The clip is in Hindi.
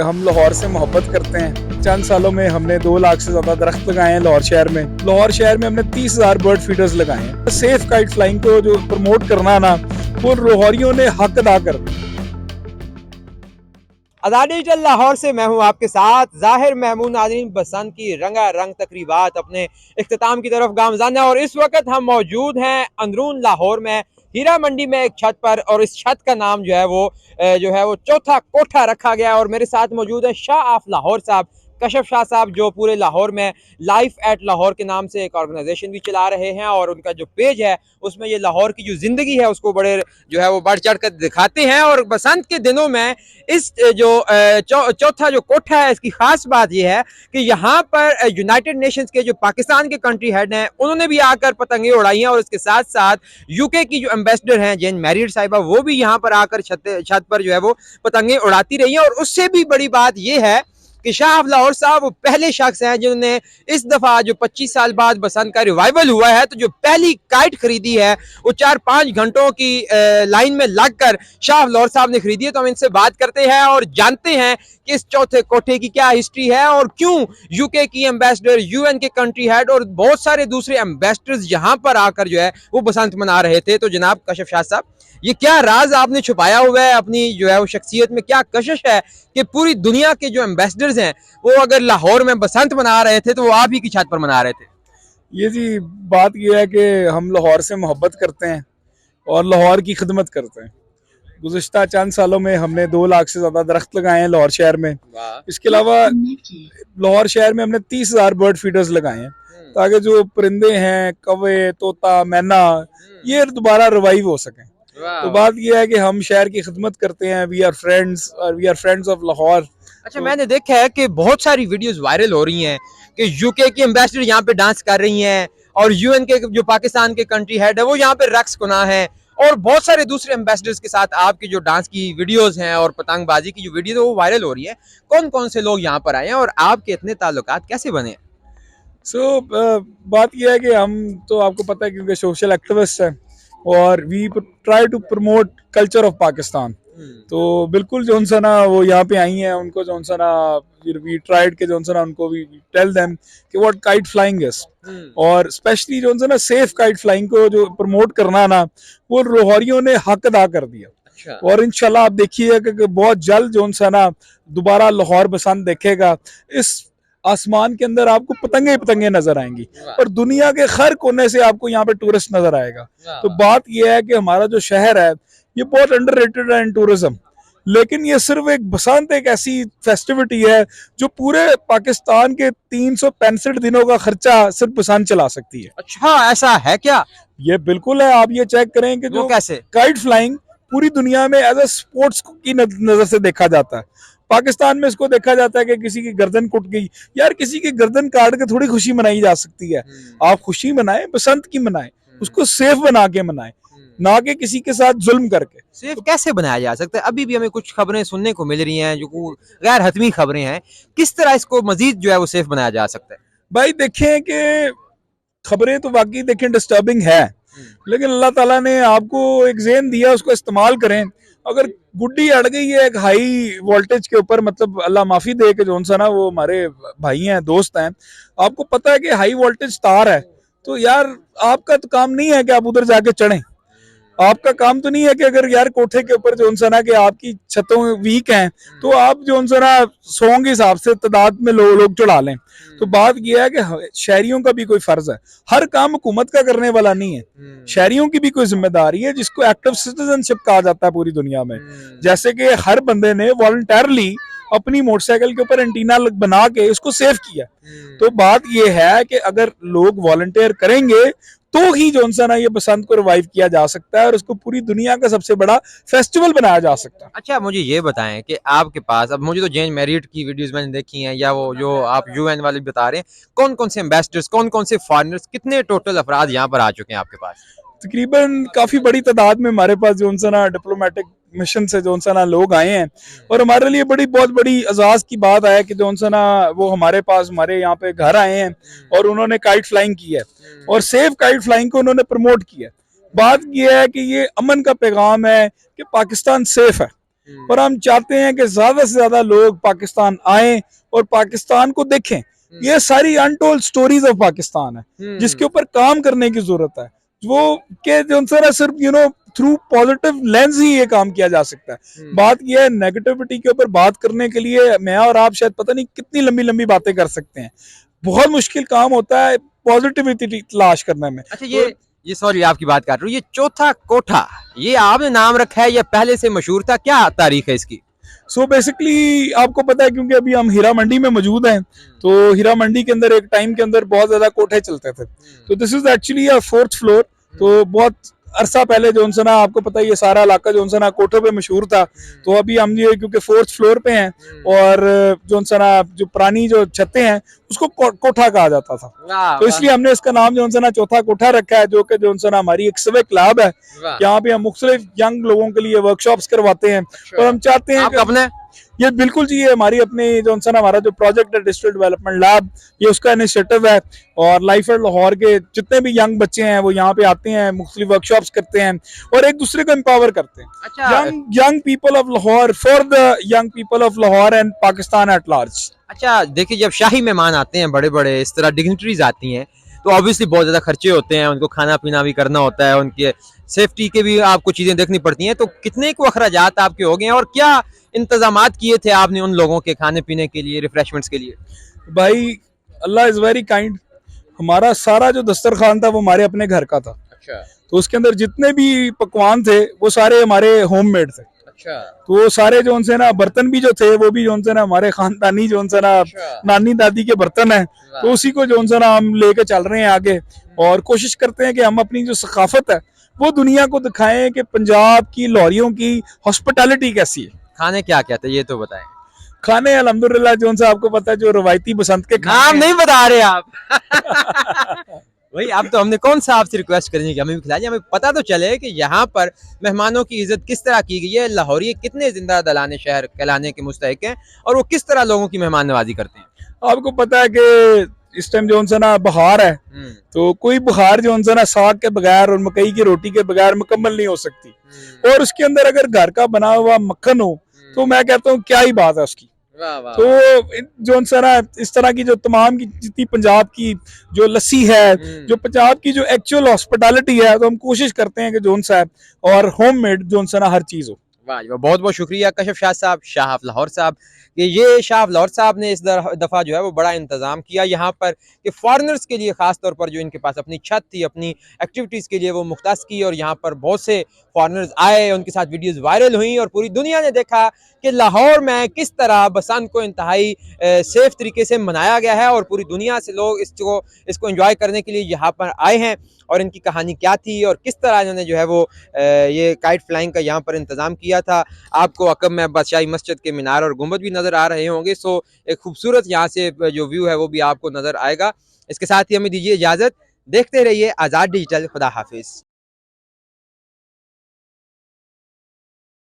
हम लाहौर से मोहब्बत करते हैं। चंद सालों में हमने 2 लाख से ज्यादा दरख्त लगाए हैं लाहौर शहर में। लाहौर शहर में हमने 30,000 बर्ड फीडर्स लगाए हैं। सेफ काइट फ्लाइंग को जो प्रमोट करना ना, वो लाहौरियों ने हक अदा कर दिया। आज़ाद डिजिटल लाहौर से मैं हूं आपके साथ ज़ाहिर महमूद। नाज़रीन, बसंत की रंगारंग तकरीबात अपने इख्तिताम की तरफ गामज़न है और इस वक्त हम मौजूद हैं अंदरून लाहौर में हीरा मंडी में एक छत पर, और इस छत का नाम जो है वो चौथा कोठा रखा गया है। और मेरे साथ मौजूद है शाह ऑफ लाहौर साहब, कशफ शाह साहब, जो पूरे लाहौर में लाइफ एट लाहौर के नाम से एक ऑर्गेनाइजेशन भी चला रहे हैं और उनका जो पेज है उसमें ये लाहौर की जो जिंदगी है उसको बड़े जो है वो बढ़ चढ़ कर दिखाते हैं। और बसंत के दिनों में इस जो चौथा जो कोठा है, इसकी खास बात यह है कि यहाँ पर यूनाइटेड नेशंस के जो पाकिस्तान के कंट्री हेड हैं उन्होंने भी आकर पतंगे उड़ाई हैं, और इसके साथ साथ यूके की जो एम्बेसडर हैं जेन मैरिड साहिबा, वो भी यहाँ पर आकर छत पर जो है वो पतंगे उड़ाती रही हैं। और उससे भी बड़ी बात यह है कि शाह ऑफ लाहौर साहब वो पहले शख्स हैं जिन्होंने इस दफा जो 25 साल बाद बसंत का रिवाइवल हुआ है, तो जो पहली काइट खरीदी है वो 4-5 घंटों की लाइन में लगकर शाह ऑफ लाहौर साहब ने खरीदी है। तो हम इनसे बात करते हैं और जानते हैं कि इस चौथे कोठे की क्या हिस्ट्री है और क्यों यूके की एम्बेसडर, यूएन के कंट्री हेड और बहुत सारे दूसरे एम्बेसडर्स यहाँ पर आकर जो है वो बसंत मना रहे थे। तो जनाब कशफ शाह साहब, ये क्या राज आपने छुपाया हुआ है अपनी जो है वो शख्सियत में? क्या कशिश है कि पूरी दुनिया के जो एम्बेसडर्स हैं वो अगर लाहौर में बसंत मना रहे थे तो वो आप ही की छत पर मना रहे थे? ये जी बात यह है कि हम लाहौर से मोहब्बत करते हैं और लाहौर की खिदमत करते हैं। गुज़िश्ता चंद सालों में हमने 2 लाख से ज्यादा दरख्त लगाए हैं लाहौर शहर में। इसके अलावा लाहौर शहर में हमने 30,000 बर्ड फीडर्स लगाए हैं ताकि जो परिंदे हैं, कौवे, तोता, मैना, ये दोबारा रिवाइव हो सकें। तो बात यह है कि हम शहर की खिदमत करते हैं। We are friends of Lahore. अच्छा, मैंने देखा है कि बहुत सारी वीडियोस वायरल हो रही हैं कि यूके की एम्बेसडर यहाँ पे डांस कर रही हैं और यूएन के जो पाकिस्तान के कंट्री हेड है वो यहाँ पे रक्स गुना है, और बहुत सारे दूसरे एम्बेसडर्स के साथ आपकी जो डांस की वीडियोस हैं और पतंगबाजी की जो वीडियो है वो वायरल हो रही है। कौन कौन से लोग यहाँ पर आए हैं और आपके इतने ताल्लुकात कैसे बने? बात यह है कि हम तो आपको पता है क्योंकि सोशल एक्टिविस्ट हैं और we try to promote culture of Pakistan. तो बिल्कुल जो सा ना वो यहाँ पे आई हैं, उनको जो सा ना वी ट्राइड के जो सा ना उनको वी टेल देम कि व्हाट काइट फ्लाइंग इज, और स्पेशली जो सा ना सेफ काइट फ्लाइंग को जो प्रमोट करना ना, वो लाहौरियों ने हक अदा कर दिया। अच्छा। और इंशाल्लाह आप देखिए कि बहुत जल्द जो सा ना दोबारा लाहौर बसंत देखेगा। इस आसमान के अंदर आपको पतंगे पतंगे नजर आएंगी और दुनिया के हर कोने से आपको यहाँ पे टूरिस्ट नजर आएगा। तो बात यह है कि हमारा जो शहर है ये बहुत अंडररेटेड है इन टूरिज्म, लेकिन ये सिर्फ एक बसंत एक ऐसी फेस्टिविटी है जो पूरे पाकिस्तान के 365 दिनों का खर्चा सिर्फ बसंत चला सकती है। अच्छा, ऐसा है क्या? ये बिल्कुल है। आप ये चेक करें कि जो कैसे काइट फ्लाइंग पूरी दुनिया में एज ए स्पोर्ट्स की नजर से देखा जाता है। पाकिस्तान में इसको देखा जाता है कि किसी की गर्दन कुट गई, यार किसी की गर्दन काट के थोड़ी खुशी मनाई जा सकती है। आप खुशी मनाएं, बसंत की मनाएं, उसको सेफ बना के मनाएं, ना कि किसी के साथ जुल्म करके। सेफ कैसे बनाया जा सकता है? अभी भी हमें कुछ खबरें सुनने को मिल रही हैं जो गैर हतमी खबरें हैं। किस तरह इसको मजीद जो है वो सेफ बनाया जा सकता है? भाई देखें कि खबरें तो वाकई देखें डिस्टर्बिंग है, लेकिन अल्लाह ताला ने आपको एक ज़हन दिया, उसको इस्तेमाल करें। अगर गुड्डी अड़ गई है एक हाई वोल्टेज के ऊपर, मतलब अल्लाह माफी दे के जो सा ना वो हमारे भाई हैं, दोस्त हैं, आपको पता है कि हाई वोल्टेज तार है, तो यार आपका तो काम नहीं है कि आप उधर जाके चढ़ें। आपका काम तो नहीं है कि अगर यार कोठे के ऊपर जो सा ना कि आपकी छतों वीक हैं तो आप जो सा ना 100 के हिसाब से तादाद में लोग चढ़ा लें। तो बात यह है कि शहरियों का भी कोई फर्ज है, हर काम हुकूमत का करने वाला नहीं है। शहरियों की भी कोई जिम्मेदारी है जिसको एक्टिव सिटीजनशिप कहा जाता है पूरी दुनिया में। जैसे कि हर बंदे ने वॉलंटरली अपनी मोटरसाइकिल के ऊपर एंटीना बना के उसको सेव किया। तो बात यह है कि अगर लोग वॉलंटियर करेंगे तो ही जो सा ना ये बसंत को रिवाइव किया जा सकता है और उसको पूरी दुनिया का सबसे बड़ा फेस्टिवल बनाया जा सकता है। अच्छा, मुझे ये बताएं कि आपके पास, अब मुझे तो जेन मैरिड की वीडियोस मैंने देखी हैं या वो जो आप यूएन वाले बता रहे हैं, कौन कौन से एम्बेसडर्स, कौन कौन से फॉरेनर्स, कितने टोटल अफराद यहाँ पर आ चुके हैं आपके पास? तकरीबन काफी बड़ी तादाद में हमारे पास जो सा ना डिप्लोमेटिक मिशन से जो सा ना लोग आए हैं, और हमारे लिए बहुत बड़ी एजाज की बात है कि जो सा ना वो हमारे पास हमारे यहाँ पे घर आए हैं और उन्होंने काइट फ्लाइंग की है और सेफ काइट फ्लाइंग को उन्होंने प्रमोट किया। बात यह है कि ये अमन का पैगाम है कि पाकिस्तान सेफ है। और हम चाहते हैं कि ज्यादा से ज्यादा लोग पाकिस्तान आए और पाकिस्तान को देखें। ये सारी अनटोल्ड स्टोरीज ऑफ पाकिस्तान है जिसके ऊपर काम करने की जरूरत है। वो के जो सर सिर्फ थ्रू पॉजिटिव लेंस ही ये काम किया जा सकता है। बात यह है नेगेटिविटी के ऊपर बात करने के लिए मैं और आप शायद पता नहीं कितनी लंबी लंबी बातें कर सकते हैं। बहुत मुश्किल काम होता है पॉजिटिविटी तलाश करने में। अच्छा, ये सॉरी आपकी बात काट रहा हूँ, ये चौथा कोठा ये आपने नाम रखा है या पहले से मशहूर था, क्या तारीख है इसकी? सो बेसिकली आपको पता है क्योंकि अभी हम हीरा मंडी में मौजूद हैं, तो हीरा मंडी के अंदर एक टाइम के अंदर बहुत ज्यादा कोठे चलते थे। तो this is actually a 4th floor. तो बहुत अरसा पहले जो ना आपको पता है ये सारा इलाका जो ना कोठों पे मशहूर था। तो अभी हम ये क्योंकि 4th फ्लोर पे हैं और जो ना जो पुरानी जो छतें हैं उसको कोठा कहा जाता था, तो इसलिए हमने इसका नाम जो ना चौथा कोठा रखा है, जो कि जो ना हमारी एक सिविक क्लब है। यहाँ पे हम मुख्तलिफ यंग लोगों के लिए वर्कशॉप्स करवाते हैं। और हम चाहते हैं अपने ये बिल्कुल जी, ये हमारी अपनी जो ना हमारा जो प्रोजेक्ट है डिस्ट्रिक्ट डेवलपमेंट लैब, ये उसका इनिशिएटिव है। और लाइफ एट लाहौर के जितने भी यंग बच्चे हैं वो यहाँ पे आते हैं, मुख्तलिफ वर्कशॉप्स करते हैं और एक दूसरे को एम्पावर करते हैं। अच्छा, young people of Lahore for the young people of Lahore and Pakistan at large. अच्छा देखिए, जब शाही मेहमान आते हैं, बड़े बड़े इस तरह डिग्निटरीज आती हैं, तो ऑब्वियसली बहुत ज्यादा खर्चे होते हैं, उनको खाना पीना भी करना होता है, उनके सेफ्टी के भी आपको चीजें देखनी पड़ती हैं। तो कितने को अखराजात आपके हो गए हैं और क्या इंतजामात किए थे आपने उन लोगों के खाने पीने के लिए, रिफ्रेशमेंट्स के लिए? भाई अल्लाह इज वेरी काइंड। हमारा सारा जो दस्तरखान था वो हमारे अपने घर का था। अच्छा, तो उसके अंदर जितने भी पकवान थे वो सारे हमारे होममेड थे। अच्छा, तो वो सारे जो उनसे ना बर्तन भी जो थे वो भी जो उनसे ना हमारे खानदानी जो उनसे ना नानी दादी के बर्तन है। तो उसी को जो उनसे ना हम लेके चल रहे हैं आगे और कोशिश करते हैं कि हम अपनी जो सकाफत है वो दुनिया को दिखाएं कि पंजाब की लाहौरियों की हॉस्पिटैलिटी कैसी है। खाने क्या क्या थे ये तो बताएं। खाने अल्हम्दुलिल्लाह जो उनसे आपको पता है जो रवायती बसंत के नाम नहीं बता रहे आप। वही अब तो हमने कौन सा आपसे रिक्वेस्ट करनी कि हमें भी खिलाइए, हमें पता तो चले कि यहाँ पर मेहमानों की इज्जत किस तरह की गई है, लाहौरी कितने जिंदा दलाने शहर कहलाने के मुस्तहिक हैं और वो किस तरह लोगों की मेहमान नवाजी करते हैं। आपको पता है कि इस टाइम जो उनसे ना बहार है, तो कोई बहार जो उनसे ना साग के बगैर और मकई की रोटी के बगैर मुकम्मल नहीं हो सकती। और उसके अंदर अगर घर का बना हुआ मक्खन हो तो मैं कहता हूँ क्या ही बात है उसकी। तो जो ना इस तरह की जो तमाम की जितनी पंजाब की जो लस्सी है, जो पंजाब की जो एक्चुअल हॉस्पिटैलिटी है, तो हम कोशिश करते हैं कि जोन साहब और होममेड जोन सा ना हर चीज हो। वाह, बहुत बहुत शुक्रिया कशफ शाह साहब, शाह ऑफ लाहौर साहब। कि ये शाह ऑफ लाहौर साहब ने इस दफ़ा जो है वो बड़ा इंतज़ाम किया यहाँ पर कि फॉरेनर्स के लिए ख़ास तौर पर जो इनके पास अपनी छत थी, अपनी एक्टिविटीज़ के लिए वो मुख्तास की और यहाँ पर बहुत से फॉरेनर्स आए, उनके साथ वीडियोज़ वायरल हुई और पूरी दुनिया ने देखा कि लाहौर में किस तरह बसंत को इंतहाई सेफ तरीके से मनाया गया है और पूरी दुनिया से लोग इसको एंजॉय करने के लिए यहाँ पर आए हैं। और इनकी कहानी क्या थी और किस तरह इन्होंने जो है वो ये काइट फ्लाइंग का यहाँ पर इंतज़ाम किया था। आपको अकब में बादशाही मस्जिद के मीनार और गुंबद भी नज़र आ रहे होंगे। सो एक खूबसूरत यहाँ से जो व्यू है वो भी आपको नज़र आएगा। इसके साथ ही हमें दीजिए इजाज़त, देखते रहिए आज़ाद डिजिटल। खुदा हाफिज़।